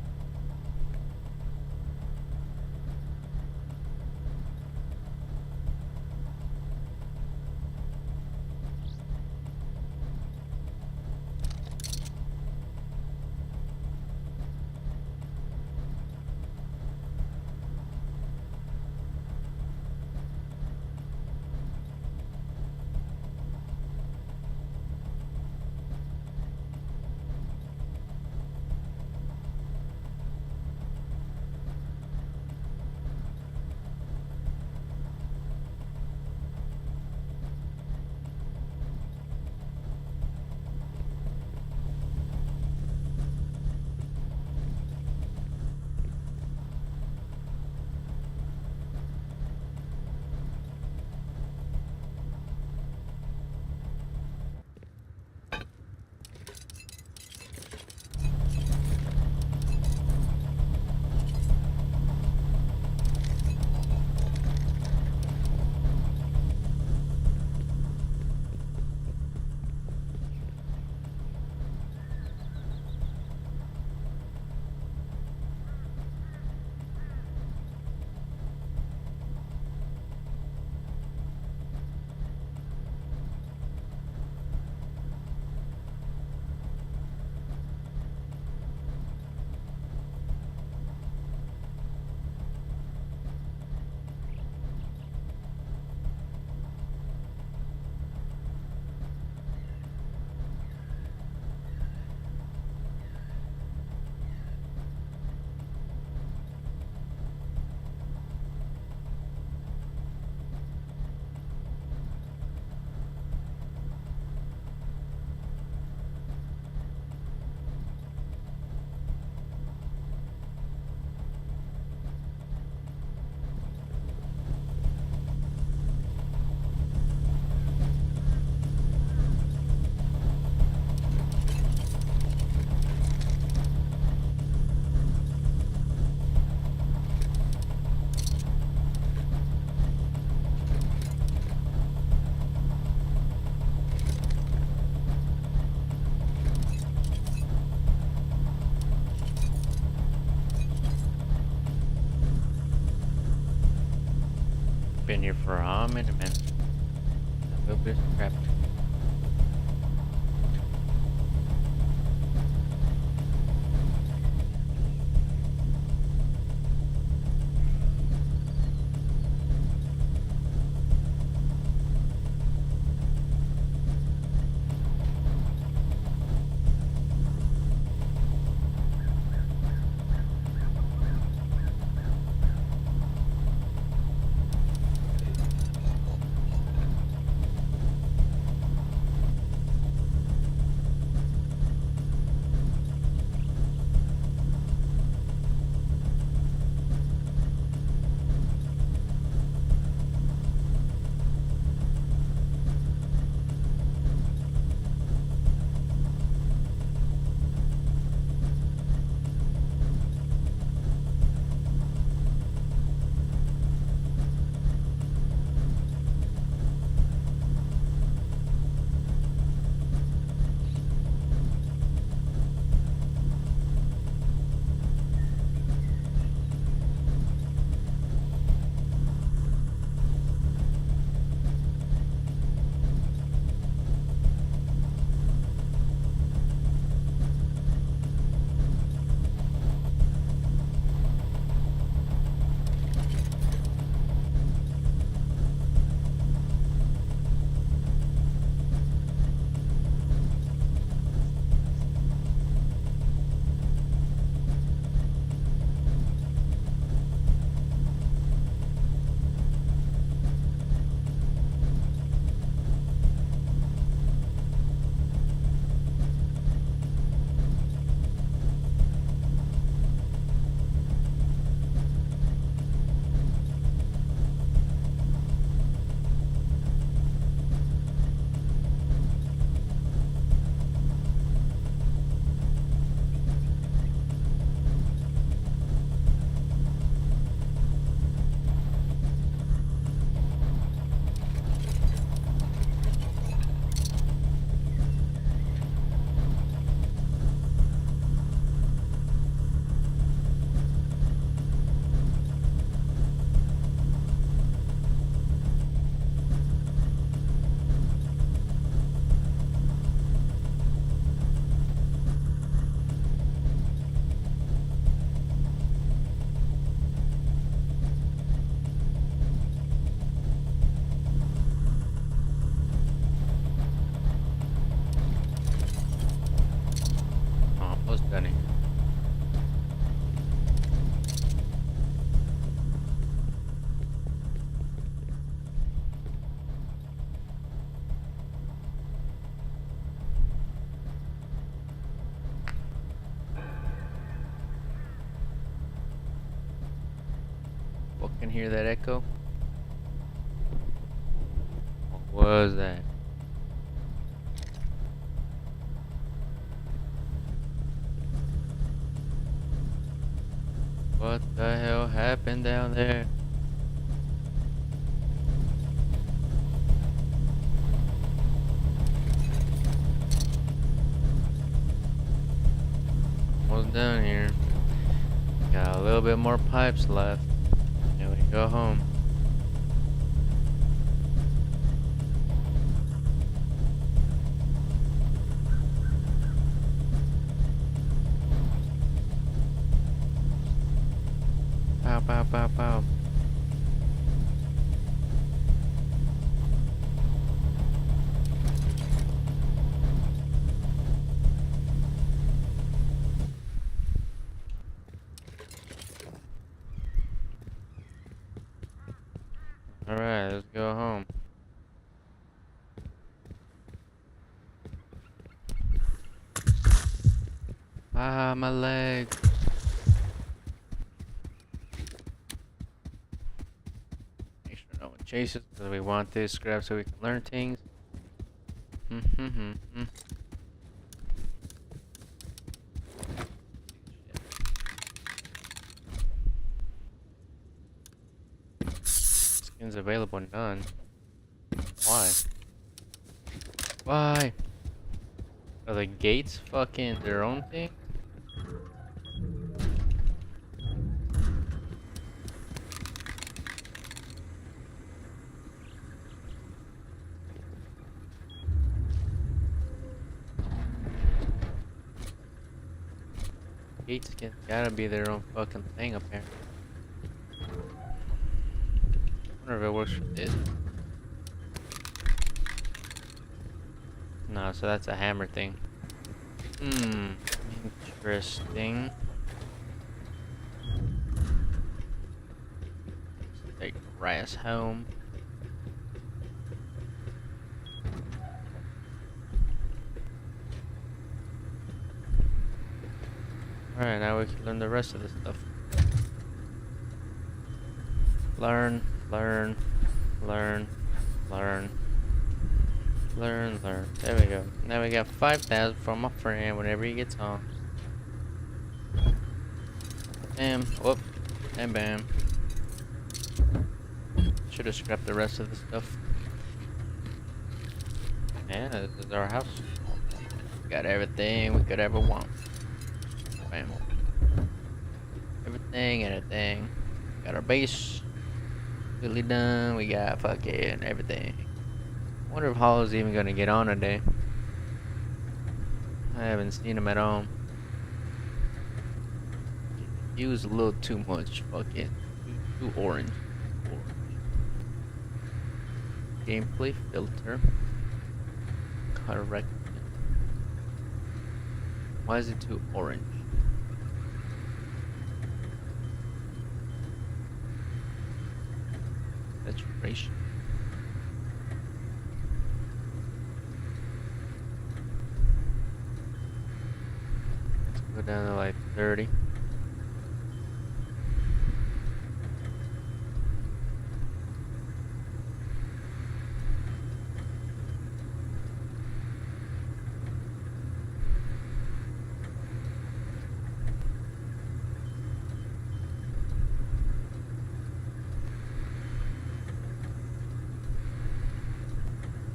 Been here for a minute, man. A little bit of crap. Fucking hear that echo? What was that? What the hell happened down there? Almost down here. Got a little bit more pipes left. Then we go home. Pow, pow, pow, pow. Alright, let's go home. Ah, my leg. Make sure no one chases, because we want this scrap so we can learn things. Skins available, none. Why? Why? Are the gates fucking their own thing? Gates gotta be their own fucking thing apparently. Wonder if it works for this. No, so that's a hammer thing. Interesting. Take Ras home. Alright, now we can learn the rest of the stuff. Learn, learn, learn, learn. Learn. There we go. Now we got 5,000 from my friend whenever he gets home. Bam. Whoop. And bam. Should have scrapped the rest of the stuff. And this is our house. Got everything we could ever want. Bam. Everything and a thing. Got our base. Completely done. We got fucking everything. Wonder if Hollow's even gonna get on today. I haven't seen him at all. He was a little too much fucking too orange. Gameplay filter. Correct. Why is it too orange? Saturation. Go down to like 30.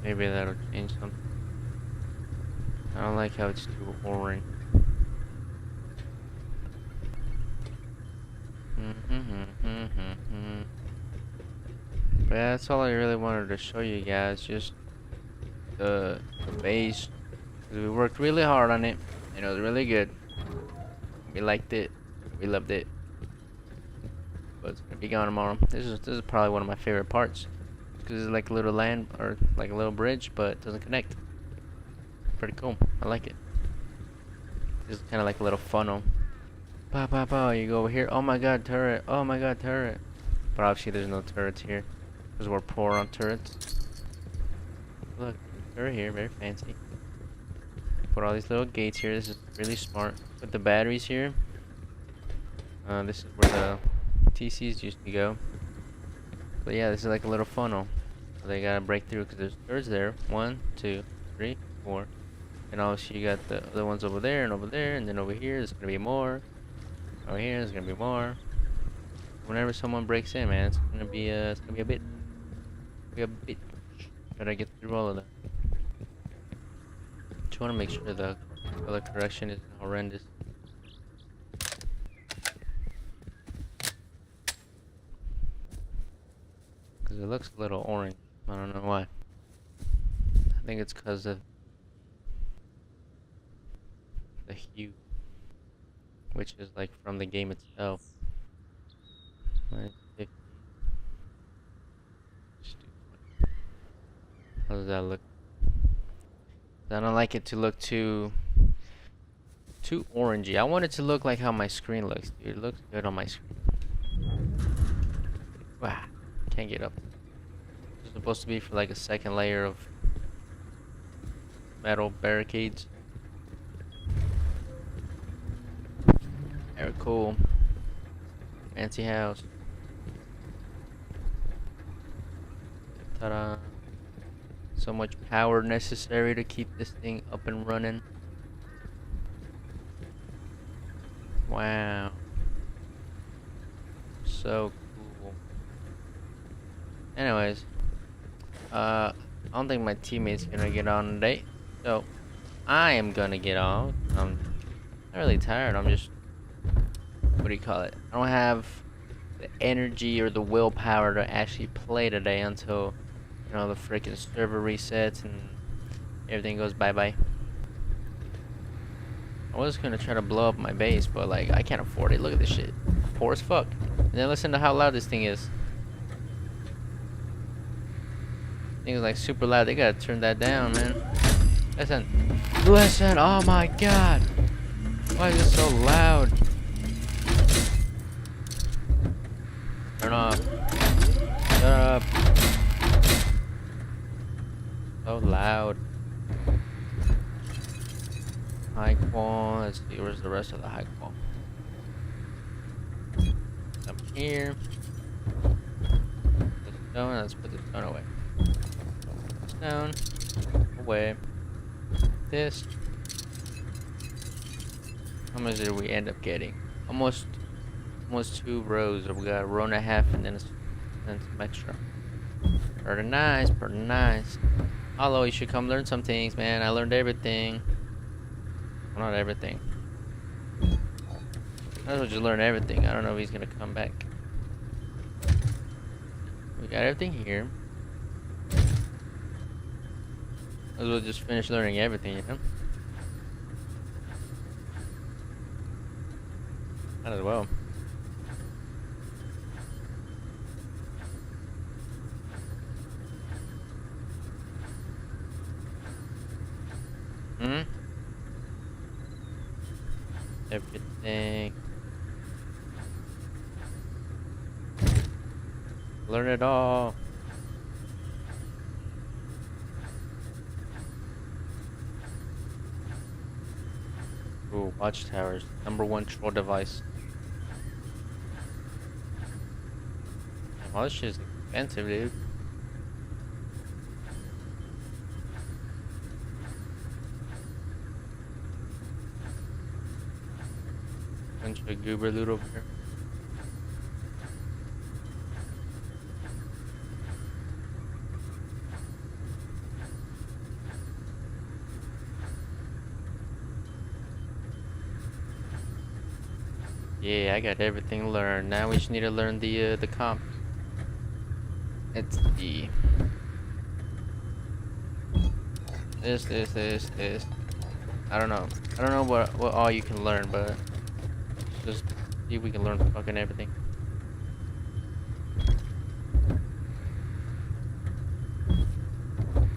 Maybe that'll change something. I don't like how it's too orange. But yeah, that's all I really wanted to show you guys, just the base. 'Cause we worked really hard on it, and it was really good. We liked it, we loved it. But it's gonna be gone tomorrow. This is probably one of my favorite parts, because it's like a little land or like a little bridge, but it doesn't connect. Pretty cool. I like it. This is kind of like a little funnel. Pow, pow, pow. You go over here. Oh my god, turret. Oh my god, turret. But obviously there's no turrets here, because we're poor on turrets. Look, turret here, very fancy. Put all these little gates here. This is really smart. Put the batteries here. This is where the TCs used to go. But yeah, this is like a little funnel. So they gotta break through because there's birds there. 1, 2, 3, 4. And obviously you got the other ones over there, and then over here there's gonna be more. Over here there's gonna be more. Whenever someone breaks in, man, it's gonna be a bit. Gotta get through all of that. Just wanna make sure the color correction isn't horrendous. Cause it looks a little orange. I don't know why. I think it's cause of the hue, which is like from the game itself. -50. How does that look? I don't like it to look too orangey. I want it to look like how my screen looks, dude. It looks good on my screen. Wow, can't get up. It's supposed to be for like a second layer of metal barricades. Very cool. Fancy house. Ta-da. So much power necessary to keep this thing up and running. Wow. So cool. Anyways, I don't think my teammate's gonna get on today, so I am gonna get on. I'm not really tired. I'm just, what do you call it? I don't have the energy or the willpower to actually play today until, you know, the freaking server resets and everything goes bye-bye. I was gonna try to blow up my base, but like I can't afford it. Look at this shit, poor as fuck. And then listen to how loud this thing is. Thing is like super loud. They gotta turn that down, man. Listen. Oh my god, why is it so loud? Turn off. Shut up. So loud. High qual. Let's see, where's the rest of the high qual? Up here. The stone. Let's put the stone away. Stone away. This. How much did we end up getting? Almost 2 rows. We got a row and a half, and then some extra. Pretty nice, pretty nice. Although you should come learn some things, man. I learned everything. Well, not everything. Might as well just learn everything. I don't know if he's gonna come back. We got everything here. Might as well just finish learning everything, you know? Might as well. Everything. Learn it all. Ooh, watchtowers. #1 troll device. All this shit is expensive, dude. Bunch of goober loot over here. Yeah, I got everything learned. Now we just need to learn the comp. It's the this. I don't know. I don't know what all you can learn, but just see if we can learn fucking everything.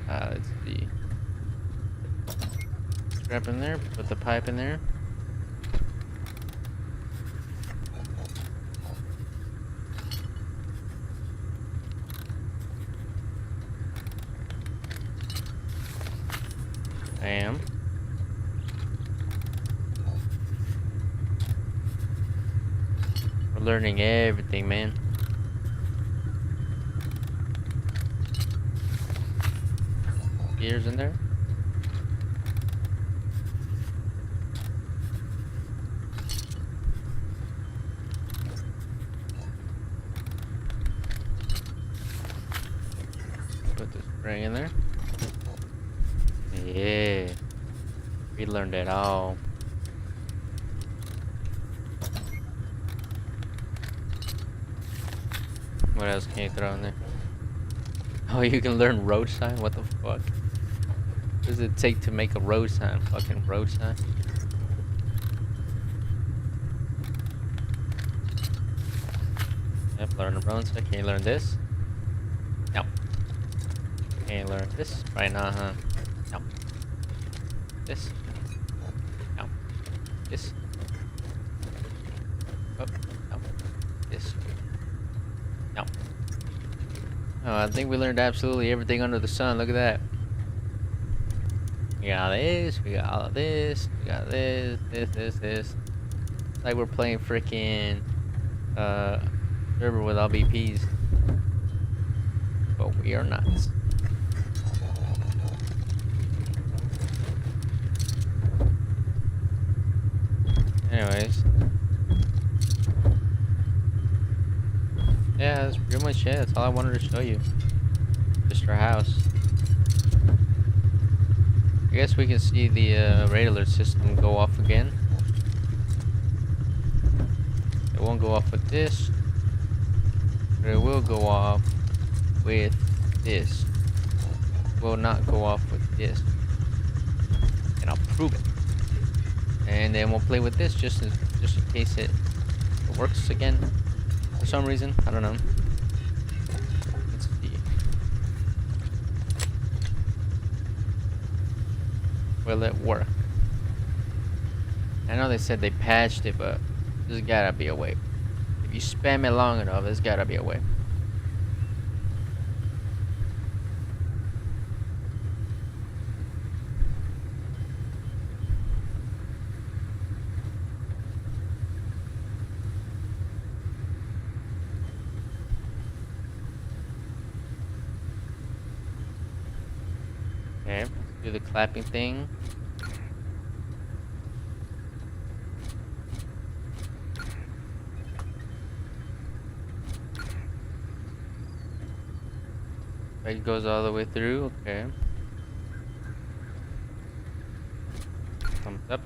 Let's see. Scrap in there. Put the pipe in there. Bam. We're learning everything, man. gears in there. Put the spring in there. Yeah. We learned it all. What else can you throw in there? Oh, you can learn road sign? What the fuck? What does it take to make a road sign? Fucking road sign? Yep, learn the road sign. Can you learn this? No. Can you learn this? Right now, huh? No. This? No. This? Oh, no. This? No. Oh, I think we learned absolutely everything under the sun. Look at that. We got this, we got all of this, we got this. It's like we're playing freaking server with all BPs. But we are not. Anyways. Yeah, that's pretty much it. That's all I wanted to show you. Just our house. I guess we can see the radar alert system go off again. It won't go off with this, but it will go off with this. It will not go off with this. And I'll prove it. And then we'll play with this just in case it works again for some reason. I don't know. Let's see. Will it work? I know they said they patched it, but there's gotta be a way. If you spam it long enough, there's gotta be a way. Okay, let's do the clapping thing. It goes all the way through, okay. Thumbs up.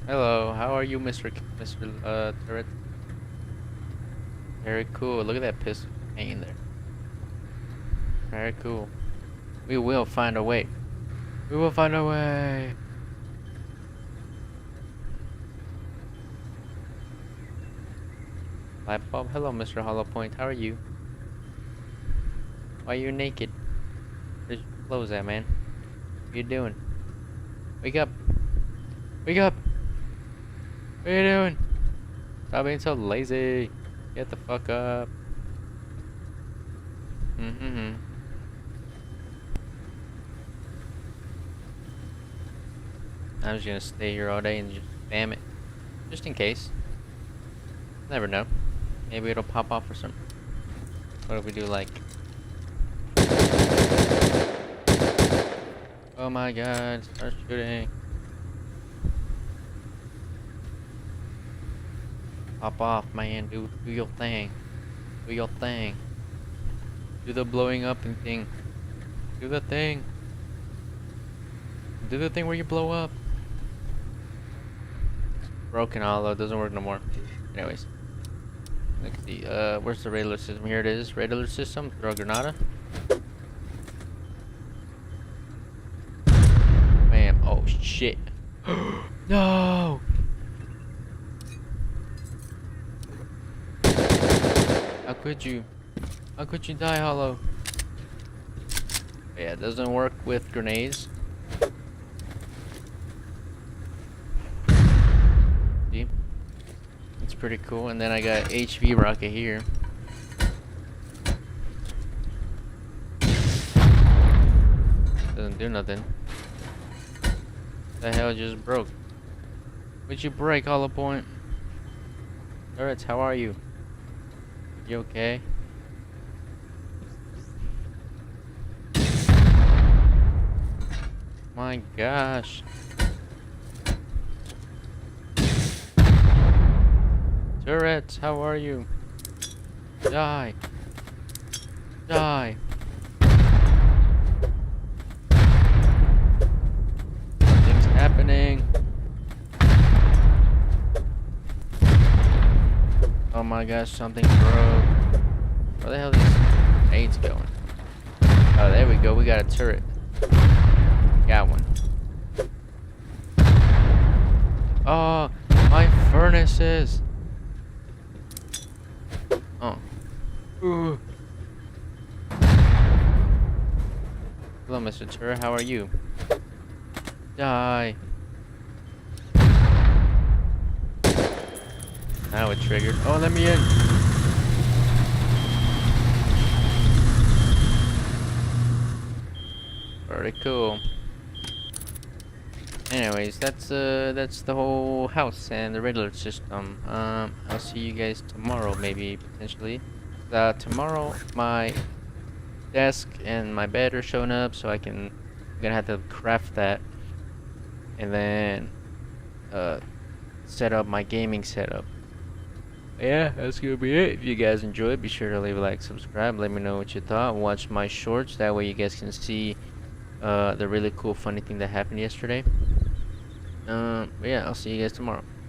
Hello, how are you, Mr. Turret? Very cool. Look at that pistol hanging there. Very cool. We will find a way. We will find a way. Light bulb. Hello, Mr. Hollow Point. How are you? Why are you naked? Where's your clothes at, man? What you doing? Wake up. Wake up. What are you doing? Stop being so lazy. Get the fuck up. I'm just gonna stay here all day and just spam it. Just in case. Never know. Maybe it'll pop off or something. What if we do like... Oh my god, start shooting. Pop off, man. Do your thing. Do your thing. Do the blowing up and thing. Do the thing. Do the thing where you blow up. Broken hollow. Doesn't work no more. Anyways. Let's see. Where's the radar system? Here it is. Radar system. Throw a granada. Bam. Oh shit. No. How could you? How could you die, Hollow? Yeah, it doesn't work with grenades. See? It's pretty cool. And then I got HV rocket here. Doesn't do nothing. The hell just broke? Would you break, Hollow Point? Turrets, how are you? You okay? My gosh. Turrets, how are you? Die. Die. Something's happening. Oh my gosh, something broke. Where the hell are these aids going? Oh, there we go. We got a turret. Got one. Oh, my furnaces. Oh. Ooh. Hello, Mr. Turret. How are you? Die. Now it triggered. Oh, let me in. Very cool. Anyways, that's the whole house and the Riddler system. I'll see you guys tomorrow, maybe potentially. Tomorrow my desk and my bed are showing up, so I'm gonna have to craft that, and then set up my gaming setup. Yeah, that's gonna be it. If you guys enjoyed, be sure to leave a like, subscribe, let me know what you thought, watch my shorts, that way you guys can see the really cool funny thing that happened yesterday. Yeah, I'll see you guys tomorrow.